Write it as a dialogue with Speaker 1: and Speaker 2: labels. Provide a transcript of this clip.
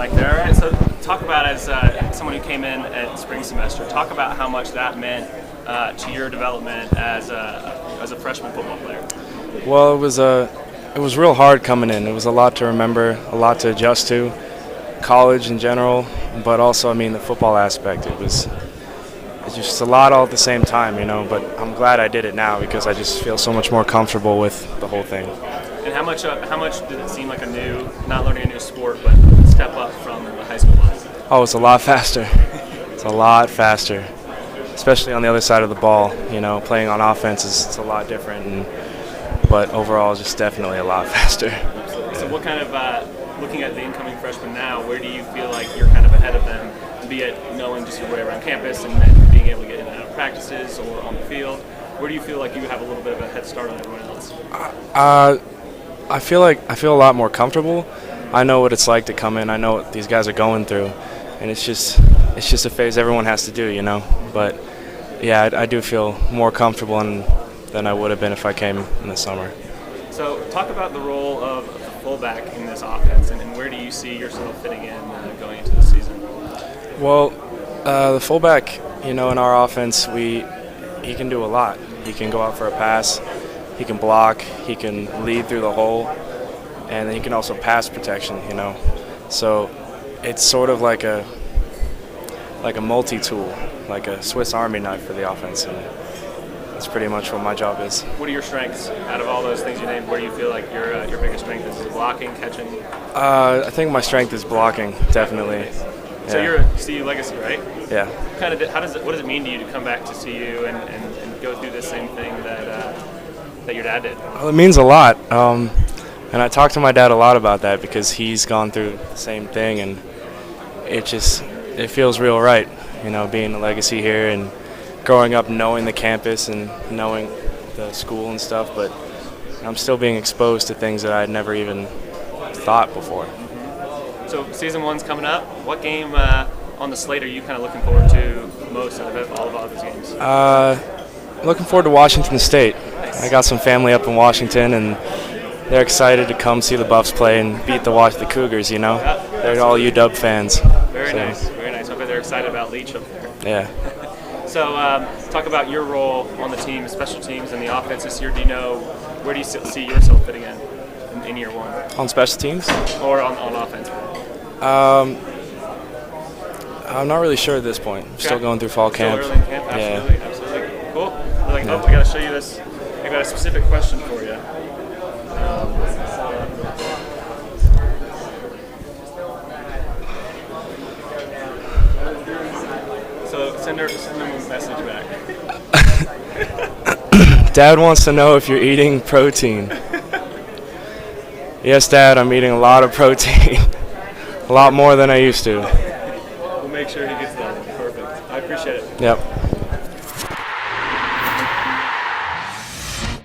Speaker 1: Like there. All right. So talk about as someone who came in at spring semester. Talk about how much that meant to your development as a freshman football player.
Speaker 2: Well, it was real hard coming in. It was a lot to remember, a lot to adjust to, college in general, but also, I mean, the football aspect. It's just a lot all at the same time, you know. But I'm glad I did it now because I just feel so much more comfortable with the whole thing.
Speaker 1: And how much did it seem like not learning a new sport, but step up from the high school class?
Speaker 2: Oh, it's a lot faster. It's a lot faster, especially on the other side of the ball. You know, playing on offense it's a lot different, but overall, it's just definitely a lot faster.
Speaker 1: So what kind of, looking at the incoming freshmen now, where do you feel like you're kind of ahead of them, be it knowing just your way around campus and then being able to get in and out of practices or on the field? Where do you feel like you have a little bit of a head start on everyone else?
Speaker 2: I feel a lot more comfortable. I know what it's like to come in. I know what these guys are going through, and it's just a phase everyone has to do, you know. But yeah, I do feel more comfortable than I would have been if I came in the summer.
Speaker 1: So talk about the role of the fullback in this offense, and where do you see yourself fitting in going into the season?
Speaker 2: Well, the fullback, you know, in our offense, he can do a lot. He can go out for a pass, he can block, he can lead through the hole, and he can also pass protection, you know. So it's sort of like a multi-tool, like a Swiss Army knife for the offense, and that's pretty much what my job is.
Speaker 1: What are your strengths out of all those things you named? Where do you feel like your biggest strength is? Blocking, catching?
Speaker 2: I think my strength is blocking, definitely.
Speaker 1: So you're a CU legacy, right?
Speaker 2: Yeah.
Speaker 1: What does it mean to you to come back to CU and go through the same thing that your dad did?
Speaker 2: Well, it means a lot, and I talked to my dad a lot about that because he's gone through the same thing, and it feels real right, you know, being a legacy here and growing up knowing the campus and knowing the school and stuff, but I'm still being exposed to things that I had never even thought before.
Speaker 1: So season 1's coming up. What game on the slate are you kind of looking forward to most out of all of these games?
Speaker 2: Looking forward to Washington State.
Speaker 1: Nice.
Speaker 2: I got some family up in Washington, and they're excited to come see the Buffs play and beat the Cougars, you know.
Speaker 1: Yeah,
Speaker 2: they're all UW fans.
Speaker 1: Very nice, very nice. I bet they're excited about Leach up there.
Speaker 2: Yeah.
Speaker 1: So talk about your role on the team, special teams, and the offense this year. Do you know, where do you see yourself fitting in year one?
Speaker 2: On special teams?
Speaker 1: Or on offense?
Speaker 2: I'm not really sure at this point. I'm still going through fall camp.
Speaker 1: Still early in camp? Absolutely,
Speaker 2: yeah.
Speaker 1: Absolutely. Cool. I got to show you this. I got a specific question for you. So send them a message back.
Speaker 2: Dad wants to know if you're eating protein. Yes, Dad, I'm eating a lot of protein. A lot more than I used to.
Speaker 1: We'll make sure he gets that. Perfect. I appreciate it.
Speaker 2: Yep.